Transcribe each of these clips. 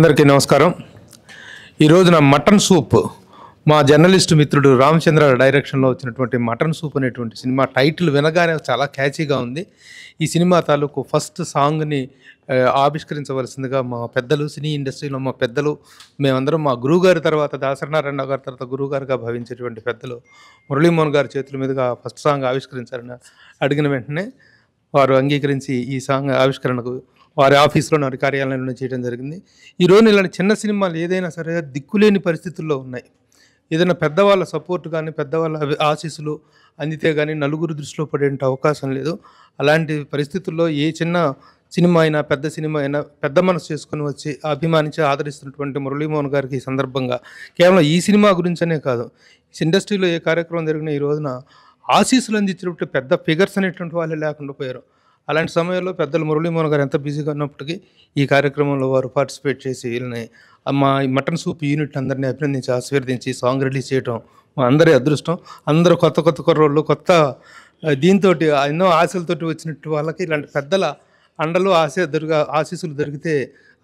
అందరికీ నమస్కారం. ఈ రోజున మటన్ సూప్ మా జర్నలిస్ట్ మిత్రుడు రామచంద్ర డైరెక్షన్లో వచ్చినటువంటి మటన్ సూప్ అనేటువంటి సినిమా టైటిల్ వినగానే చాలా క్యాచీగా ఉంది. ఈ సినిమా తాలూకు ఫస్ట్ సాంగ్ని ఆవిష్కరించవలసిందిగా మా పెద్దలు, సినీ ఇండస్ట్రీలో మా పెద్దలు, మేమందరం మా గురువుగారి తర్వాత దాసనారాయణ గారి తర్వాత గురువుగారుగా భావించేటువంటి పెద్దలు మురళీమోహన్ గారి చేతుల మీదుగా ఫస్ట్ సాంగ్ ఆవిష్కరించారని అడిగిన వెంటనే వారు అంగీకరించి ఈ సాంగ్ ఆవిష్కరణకు వారి ఆఫీస్లో వారి కార్యాలయంలో చేయడం జరిగింది. ఈ రోజున ఇలాంటి చిన్న సినిమాలు ఏదైనా సరే దిక్కులేని పరిస్థితుల్లో ఉన్నాయి. ఏదైనా పెద్దవాళ్ళ సపోర్ట్ కానీ పెద్దవాళ్ళ ఆశీస్సులు అందితే కానీ నలుగురు దృష్టిలో పడే అవకాశం లేదు. అలాంటి పరిస్థితుల్లో ఏ చిన్న సినిమా అయినా పెద్ద సినిమా అయినా పెద్ద మనసు చేసుకుని వచ్చి అభిమానించి ఆదరిస్తున్నటువంటి మురళీమోహన్ గారికి ఈ సందర్భంగా కేవలం ఈ సినిమా గురించనే కాదు, ఇండస్ట్రీలో ఏ కార్యక్రమం జరిగినా ఈ రోజున ఆశీస్సులు అందించినప్పుడు పెద్ద ఫిగర్స్ అనేటువంటి వాళ్ళు లేకుండా పోయారు. అలాంటి సమయంలో పెద్దలు మురళీమోహన్ గారు ఎంత బిజీగా ఉన్నప్పటికీ ఈ కార్యక్రమంలో వారు పార్టిసిపేట్ చేసి వీళ్ళని మా మటన్ సూప్ యూనిట్ అందరినీ అభినందించి ఆశీర్వదించి సాంగ్ రిలీజ్ చేయడం మా అందరి అదృష్టం. అందరూ కొత్త కొత్త కుర్రోళ్ళు కొత్త దీంతో ఎన్నో ఆశలతోటి వచ్చినట్టు వాళ్ళకి ఇలాంటి పెద్దల అండలు ఆశీస్సులు దొరికితే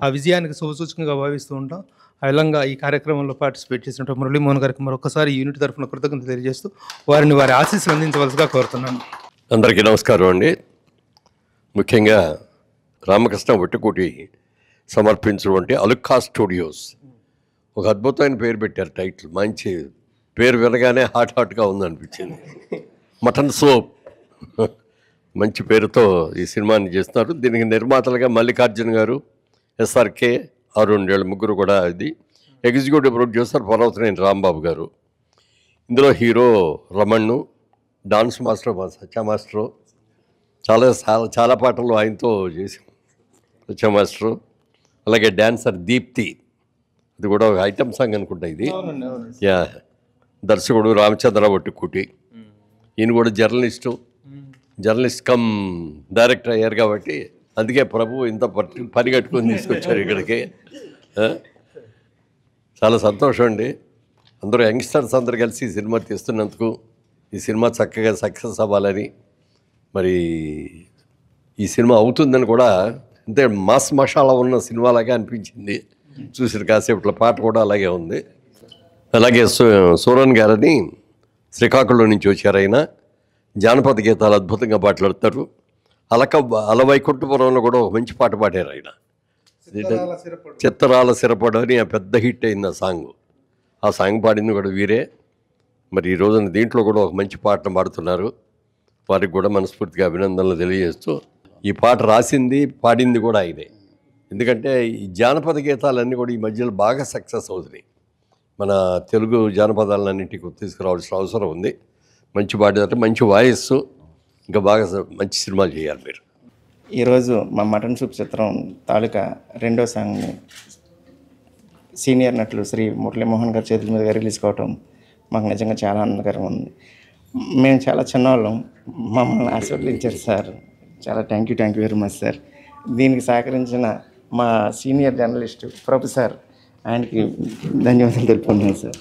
ఆ విజయానికి శుభసూచకంగా భావిస్తూ ఉంటాం. ఆ విధంగా ఈ కార్యక్రమంలో పార్టిసిపేట్ చేసినట్టు మురళీమోహన్ గారికి మరొకసారి యూనిట్ తరఫున కృతజ్ఞతలు తెలియజేస్తూ వారి ఆశీస్సులు అందించవలసిగా కోరుతున్నాను. అందరికీ నమస్కారం అండి. ముఖ్యంగా రామకృష్ణ వట్టుకోటి సమర్పించినటువంటి అలుక్కా స్టూడియోస్ ఒక అద్భుతమైన పేరు పెట్టారు. టైటిల్ మంచి పేరు వినగానే హాట్గా ఉందనిపించింది. మటన్ సూప్ మంచి పేరుతో ఈ సినిమాని చేస్తున్నారు. దీనికి నిర్మాతలుగా మల్లికార్జున గారు, ఎస్ఆర్కే, అరుణ్ వీళ్ళ ముగ్గురు కూడా. ఇది ఎగ్జిక్యూటివ్ ప్రొడ్యూసర్ పర్వతనేని రాంబాబు గారు. ఇందులో హీరో రమణ్, డాన్స్ మాస్టర్ మా సత్య మాస్టరు, చాలా పాటలు ఆయనతో చేసాం సత్య మాస్టరు. అలాగే డ్యాన్సర్ దీప్తి, ఇది కూడా ఒక ఐటమ్ సాంగ్ అనుకుంటా ఇది. యా, దర్శకుడు రామచంద్ర వట్టుకుటి, ఈయన కూడా జర్నలిస్ట్ కమ్ డైరెక్టర్ అయ్యారు కాబట్టి అందుకే ప్రభు ఇంత పని కట్టుకొని తీసుకొచ్చారు ఇక్కడికి. చాలా సంతోషం అండి. అందరూ యంగ్స్టర్స్ అందరు కలిసి ఈ సినిమా తీస్తున్నందుకు, ఈ సినిమా చక్కగా సక్సెస్ అవ్వాలని, మరి ఈ సినిమా అవుతుందని కూడా అంటే మాస్ మషాలా ఉన్న సినిమాలాగే అనిపించింది. చూసిన కాసేపట్లో పాట కూడా అలాగే ఉంది. అలాగే సూరన్ గారని శ్రీకాకుళం నుంచి వచ్చారు. ఆయన జానపద గీతాలు అద్భుతంగా పాటలాడతారు. అలవైకుంఠపురంలో కూడా ఒక మంచి పాట పాడారు ఆయన. చిత్తరాల సిరపడు అని పెద్ద హిట్ అయింది ఆ సాంగ్ పాడింది కూడా వీరే. మరి ఈ రోజున దీంట్లో కూడా ఒక మంచి పాటను పాడుతున్నారు. వారికి కూడా మనస్ఫూర్తిగా అభినందనలు తెలియజేస్తూ, ఈ పాట రాసింది పాడింది కూడా ఆయనే. ఎందుకంటే ఈ జానపద గీతాలన్నీ కూడా ఈ మధ్యలో బాగా సక్సెస్ అవుతున్నాయి. మన తెలుగు జానపదాలన్నింటికి తీసుకురావాల్సిన అవసరం ఉంది. మంచి పాట, మంచి వాయిస్, ఇంకా బాగా మంచి సినిమాలు చేయాలి మీరు. ఈరోజు మా మటన్ సూప్ చిత్రం తాలూకా రెండో సాంగ్ని సీనియర్ నటులు శ్రీ మురళీమోహన్ గారి చేతుల మీదుగా రిలీజ్ కావటం మాకు నిజంగా చాలా ఆనందకరంగా ఉంది. మేము చాలా చిన్నవాళ్ళం, మమ్మల్ని ఆశీర్వదించారు సార్. చాలా thank you very much sir. దీనికి సహకరించిన మా సీనియర్ జర్నలిస్ట్ ప్రభు సార్, ఆయనకి ధన్యవాదాలు తెలుపుకుంటున్నాను సార్.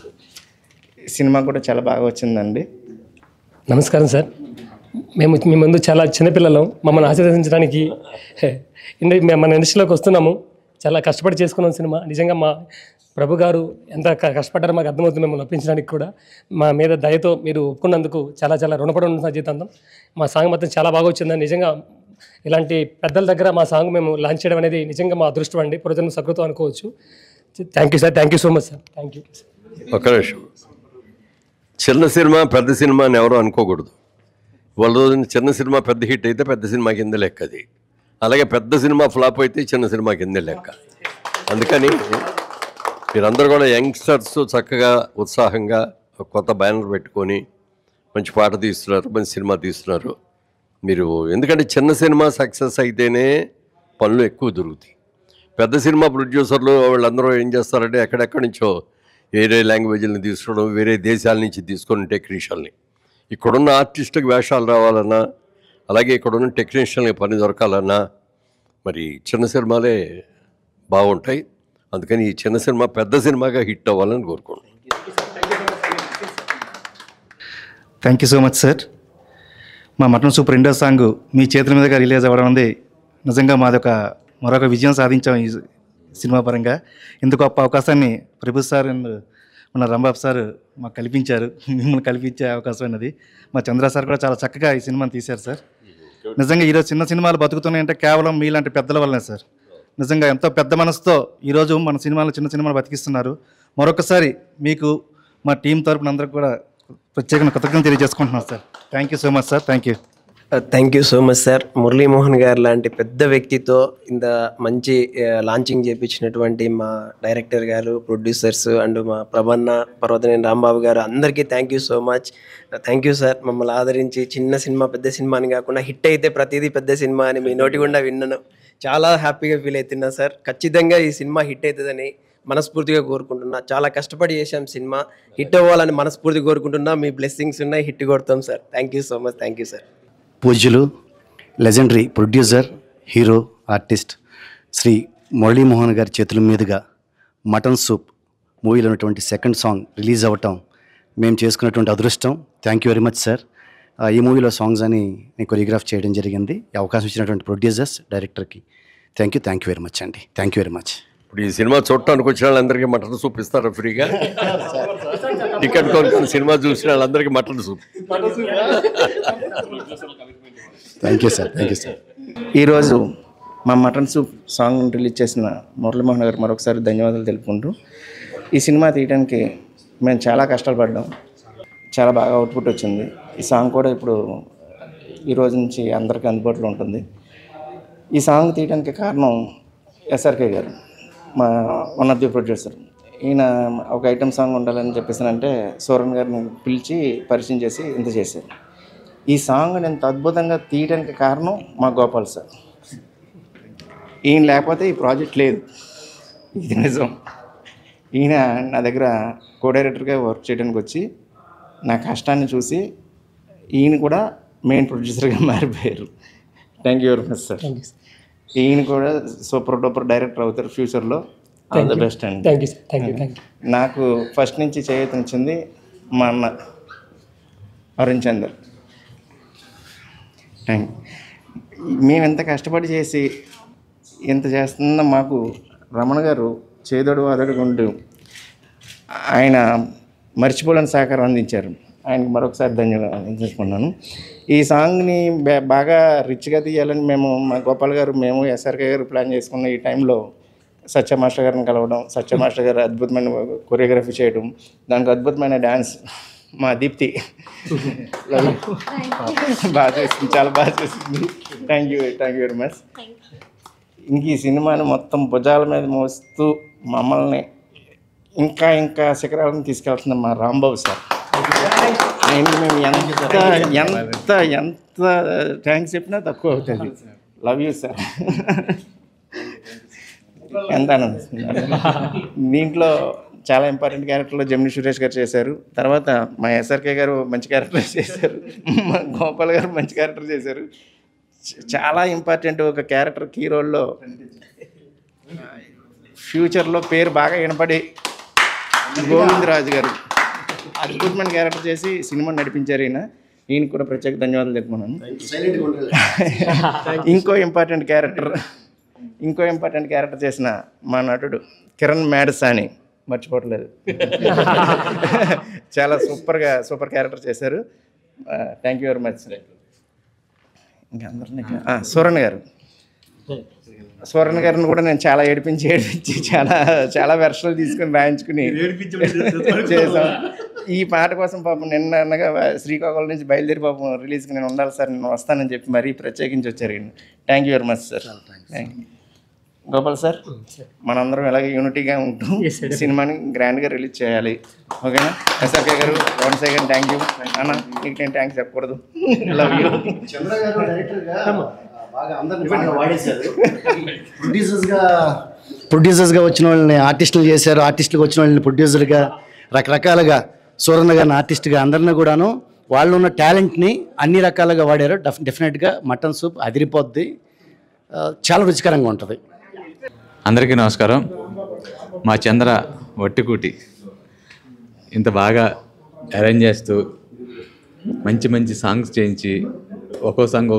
సినిమా కూడా చాలా బాగా వచ్చిందండి. నమస్కారం సార్. మేము మీ ముందు చాలా చిన్నపిల్లలం, మమ్మల్ని ఆశీర్వదించడానికి మన ఇండస్ట్రీలోకి వస్తున్నాము. చాలా కష్టపడి చేసుకున్నాం సినిమా. నిజంగా మా ప్రభు గారు ఎంత కష్టపడ్డారో మాకు అర్థమవుతుంది. మిమ్మల్ని ఒప్పించడానికి కూడా మా మీద దయతో మీరు ఒప్పుకున్నందుకు చాలా రుణపడి ఉన్న జీవితాంతం. మా సాంగ్ మొత్తం చాలా బాగా వచ్చిందని నిజంగా ఇలాంటి పెద్దల దగ్గర మా సాంగ్ మేము లాంచ్ చేయడం అనేది నిజంగా మా అదృష్టం అండి. పురోజన్మ సకృతం అనుకోవచ్చు. Thank you sir. Thank you so much sir. Thank you. ఒక నిమిషం, చిన్న సినిమా పెద్ద సినిమా అని ఎవరో అనుకోకూడదు. వాళ్ళ రోజున చిన్న సినిమా పెద్ద హిట్ అయితే పెద్ద సినిమా కింద లెక్క అది. అలాగే పెద్ద సినిమా ఫ్లాప్ అయితే చిన్న సినిమా కింద లెక్క. అందుకని మీరందరూ కూడా యంగ్స్టర్స్ చక్కగా ఉత్సాహంగా కొత్త బ్యానర్ పెట్టుకొని మంచి పాట తీస్తున్నారు, మంచి సినిమా తీస్తున్నారు మీరు. ఎందుకంటే చిన్న సినిమా సక్సెస్ అయితేనే పనులు ఎక్కువ దొరుకుతాయి. పెద్ద సినిమా ప్రొడ్యూసర్లు వాళ్ళందరూ ఏం చేస్తారంటే ఎక్కడెక్కడి నుంచో వేరే లాంగ్వేజ్ని తీసుకోవడం, వేరే దేశాల నుంచి తీసుకొని టెక్నీషియన్ని, ఇక్కడున్న ఆర్టిస్టులకు వేషాలు రావాలన్నా, అలాగే ఇక్కడున్న టెక్నీషియన్కి పని దొరకాలన్నా మరి చిన్న సినిమాలే బాగుంటాయి. అందుకని ఈ చిన్న సినిమా పెద్ద సినిమాగా హిట్ అవ్వాలని కోరుకుంటున్నాను. Thank you so much sir. మా మటన్ సూప్ రెండో సాంగ్ మీ చేతుల మీదుగా రిలీజ్ అవ్వడం అనేది నిజంగా మరొక విజయం సాధించాం ఈ సినిమా పరంగా. ఇంత గొప్ప అవకాశాన్ని ప్రభు సార్ అండ్ మన రాంబాబు సార్ మాకు కల్పించారు. మిమ్మల్ని కల్పించే అవకాశం అన్నది మా చంద్ర సార్ కూడా చాలా చక్కగా ఈ సినిమాని తీశారు సార్. నిజంగా ఈరోజు చిన్న సినిమాలు బతుకుతున్నాయంటే కేవలం మీలాంటి పెద్దల వల్లనే సార్. నిజంగా ఎంతో పెద్ద మనసుతో ఈరోజు మన సినిమాలు చిన్న సినిమాలు బతికిస్తున్నారు. మరొకసారి మీకు మా టీం తరపున అందరికి కూడా ప్రత్యేకంగా కృతజ్ఞతలు తెలియజేసుకుంటున్నాను sir. Thank you so much sir. Thank you. Thank you so much sir. Muralimohan గారు లాంటి పెద్ద వ్యక్తితో ఇంత మంచి లాంచింగ్ చేయించినటువంటి మా డైరెక్టర్ గారు, ప్రొడ్యూసర్స్ అండ్ మా ప్రభన్న, పర్వతనేని రాంబాబు గారు అందరికీ thank you so much. Thank you sir. మమ్మల్ని ఆదరించి చిన్న సినిమా పెద్ద సినిమా అని కాకుండా హిట్ అయితే ప్రతిదీ పెద్ద సినిమా అని మీ నోటి గుండా విన్నాను. చాలా హ్యాపీగా ఫీల్ అవుతున్నా సార్. ఖచ్చితంగా ఈ సినిమా హిట్ అవుతుందని మనస్ఫూర్తిగా కోరుకుంటున్నా. చాలా కష్టపడి చేశాం సినిమా, హిట్ అవ్వాలని మనస్ఫూర్తిగా కోరుకుంటున్నా. మీ బ్లెస్సింగ్స్ ఉన్నాయి, హిట్ కొడతాం sir. Thank you so much. Thank you sir. పూజ్యులు, legendary producer, hero, artist Shri Muralimohan గారి చేతుల మీదుగా మటన్ సూప్ మూవీలో ఉన్నటువంటి సెకండ్ సాంగ్ రిలీజ్ అవ్వటం మేము చేసుకున్నటువంటి అదృష్టం. Thank you very much sir. ఈ మూవీలో సాంగ్స్ అని నేను కొరియోగ్రాఫ్ చేయడం జరిగింది. ఈ అవకాశం ఇచ్చినటువంటి ప్రొడ్యూసర్స్, డైరెక్టర్కి థ్యాంక్ యూ వెరీ మచ్ అండి. Thank you very much. ఇప్పుడు ఈ సినిమా చూడటానికి వచ్చిన వాళ్ళందరికీ మటన్ సూప్ ఇస్తారా ఫ్రీగా? టికెట్ కొనుక్కుని సినిమా చూసిన వాళ్ళందరికీ mutton soup. Thank you sir. Thank you sir. ఈరోజు మా మటన్ సూప్ సాంగ్ రిలీజ్ చేసిన మురళీమోహన్ గారు మరొకసారి ధన్యవాదాలు తెలుపుకుంటూ, ఈ సినిమా తీయడానికి మేము చాలా కష్టాలు పడ్డాం. చాలా బాగా అవుట్పుట్ వచ్చింది. ఈ సాంగ్ కూడా ఇప్పుడు ఈరోజు నుంచి అందరికీ అందుబాటులో ఉంటుంది. ఈ సాంగ్ తీయడానికి కారణం ఎస్ఆర్కే గారు, మా వన్ ఆఫ్ ది ప్రొడ్యూసర్. ఈయన ఒక ఐటమ్ సాంగ్ ఉండాలని చెప్పేసానంటే సోరన్ గారిని పిలిచి పరిచయం చేసి ఇంత చేశారు. ఈ సాంగ్ ఇంత అద్భుతంగా తీయడానికి కారణం మా గోపాల్ సార్. ఈయన లేకపోతే ఈ ప్రాజెక్ట్ లేదు, ఇది నిజం. ఈయన నా దగ్గర కో డైరెక్టర్గా వర్క్ చేయడానికి వచ్చి నా కష్టాన్ని చూసి ఈయన కూడా మెయిన్ ప్రొడ్యూసర్గా మారిపోయారు. Thank you very much sir. ఈయన కూడా సూపర్ డూపర్ డైరెక్టర్ అవుతారు ఫ్యూచర్లో. ఆల్ ద బెస్ట్ అండి. Thank you sir. Thank you. నాకు ఫస్ట్ నుంచి చేయూతనిచ్చింది మా అన్న అరుణ్ చందర్. మేము ఎంత కష్టపడి చేసి ఇంత చేస్తున్న మాకు రమణ గారు చేదోడు వాదోడుగా ఉంటూ ఆయన మర్చిపోలేని సహకారం అందించారు. ఆయనకు మరొకసారి ధన్యవాదాలు చేసుకున్నాను. ఈ సాంగ్ని బాగా రిచ్గా తీయాలని మేము, మా గోపాల్ గారు, మేము, ఎస్ఆర్కే గారు ప్లాన్ చేసుకున్న ఈ టైంలో సత్య మాస్టర్ గారిని కలవడం, సత్య మాస్టర్ గారు అద్భుతమైన కొరియోగ్రఫీ చేయడం, దానికి అద్భుతమైన డ్యాన్స్ మా దీప్తి బాగా చేసింది, చాలా బాగా చేసింది. Thank you very much. ఇంక ఈ సినిమాని మొత్తం భుజాల మీద మోస్తూ మమ్మల్ని ఇంకా ఇంకా శిఖరాలను తీసుకెళ్తున్న మా రాంబాబు సార్. ఆయనకి మేము ఎంత ఎంత ఎంత థ్యాంక్స్ చెప్పినా తక్కువ అవుతుంది. Love you sir. ఎంత ఆనందిస్తున్నారు. దీంట్లో చాలా ఇంపార్టెంట్ క్యారెక్టర్లో జమిని సురేష్ గారు చేశారు. తర్వాత మా ఎస్ఆర్కే గారు మంచి క్యారెక్టర్ చేశారు. మా గోపాల్ గారు మంచి క్యారెక్టర్ చేశారు. చాలా ఇంపార్టెంట్ ఒక క్యారెక్టర్ కీ రోల్లో ఫ్యూచర్లో పేరు బాగా వినపడి గోవిందరాజు గారు అద్భుతమైన క్యారెక్టర్ చేసి సినిమా నడిపించారు. ఈయనకు కూడా ప్రత్యేక ధన్యవాదాలు చెప్పుకున్నాను. ఇంకో ఇంపార్టెంట్ క్యారెక్టర్ చేసిన మా నటుడు కిరణ్ మ్యాడసాని మర్చిపోవట్లేదు. చాలా సూపర్ క్యారెక్టర్ చేశారు. Thank you very much. ఇంకా అందరినీ సూరన్ గారిని కూడా నేను చాలా ఏడిపించి చాలా వెర్షన్లు తీసుకుని రాయించుకుని చేసాం. ఈ పాట కోసం పాపం నిన్నగా శ్రీకాకుళం నుంచి బయలుదేరి పాపం రిలీజ్కి నేను ఉండాలి సార్, నేను వస్తానని చెప్పి మరీ ప్రత్యేకించి వచ్చారు. Thank you very much sir. Gopal sir, మనందరం ఎలాగే యూనిటీగా ఉంటూ సినిమాని గ్రాండ్గా రిలీజ్ చేయాలి. ఓకేనా? ఎస్ఆర్కే గారు, వన్స్ అగైన్ థ్యాంక్ యూ అన్న. నీకు నేను థ్యాంక్స్ చెప్పకూడదు. Love you. ప్రొడ్యూసర్స్గా వచ్చిన వాళ్ళని ఆర్టిస్టులు చేశారు, ఆర్టిస్టులకు వచ్చిన వాళ్ళని ప్రొడ్యూసర్గా, రకరకాలుగా సూరన్న గారిని ఆర్టిస్ట్గా అందరినీ కూడాను వాళ్ళు ఉన్న టాలెంట్ని అన్ని రకాలుగా వాడారు. డెఫినెట్గా మటన్ సూప్ అదిరిపోద్ది, చాలా రుచికరంగా ఉంటుంది. అందరికీ నమస్కారం. మా చంద్ర వట్టికూటి ఇంత బాగా అరేంజ్ చేస్తూ మంచి సాంగ్స్ చేయించి ఒక్కో సాంగ్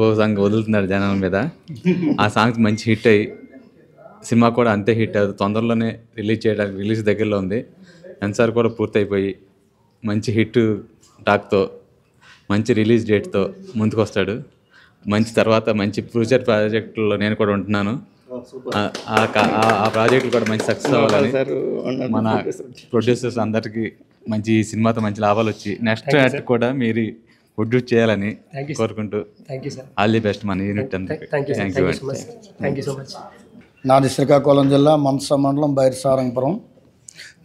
వదులుతున్నారు జనాల మీద. ఆ సాంగ్స్ మంచి హిట్ అయ్యి సినిమా కూడా అంతే హిట్ అవుతుంది. తొందరలోనే రిలీజ్ దగ్గరలో ఉంది. సెన్సార్ కూడా పూర్తయిపోయి మంచి హిట్ టాక్తో మంచి రిలీజ్ డేట్తో ముందుకు వస్తాడు. మంచి తర్వాత మంచి ఫ్యూచర్ ప్రాజెక్టుల్లో నేను కూడా ఉంటున్నాను. ఆ ప్రాజెక్టులు కూడా మంచి సక్సెస్ అవ్వాలని మన ప్రొడ్యూసర్స్ అందరికీ మంచి ఈ సినిమాతో మంచి లాభాలు వచ్చి నెక్స్ట్ యాక్ట్ కూడా మీరు ప్రొడ్యూస్ చేయాలని కోరుకుంటూ ఆల్ ది బెస్ట్ మన యూనిట్ అందరికీ. Thank you so much. నాది శ్రీకాకుళం జిల్లా మందస మండలం బైరసారంగపురం.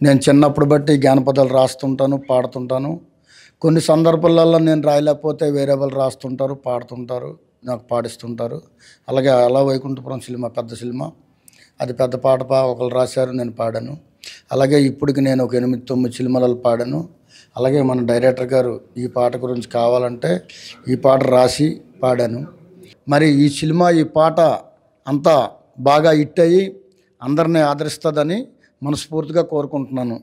నేను చిన్నప్పుడు బట్టి జానపదాలు రాస్తుంటాను, పాడుతుంటాను. కొన్ని సందర్భాలలో నేను రాయలేకపోతే వేరే వాళ్ళు రాస్తుంటారు, పాడుతుంటారు, నాకు పాడిస్తుంటారు. అలాగే అలా వైకుంఠపురం సినిమా పెద్ద సినిమా, అది పెద్ద పాట ఒకరు రాశారు, నేను పాడాను. అలాగే ఇప్పటికి నేను ఒక 8-9 సినిమాలలో పాడాను. అలాగే మన డైరెక్టర్ గారు ఈ పాట గురించి కావాలంటే ఈ పాట రాసి పాడాను. మరి ఈ సినిమా ఈ పాట అంతా బాగా హిట్ అయ్యి అందరినీ ఆదరిస్తుందని మనస్ఫూర్తిగా కోరుకుంటున్నాను.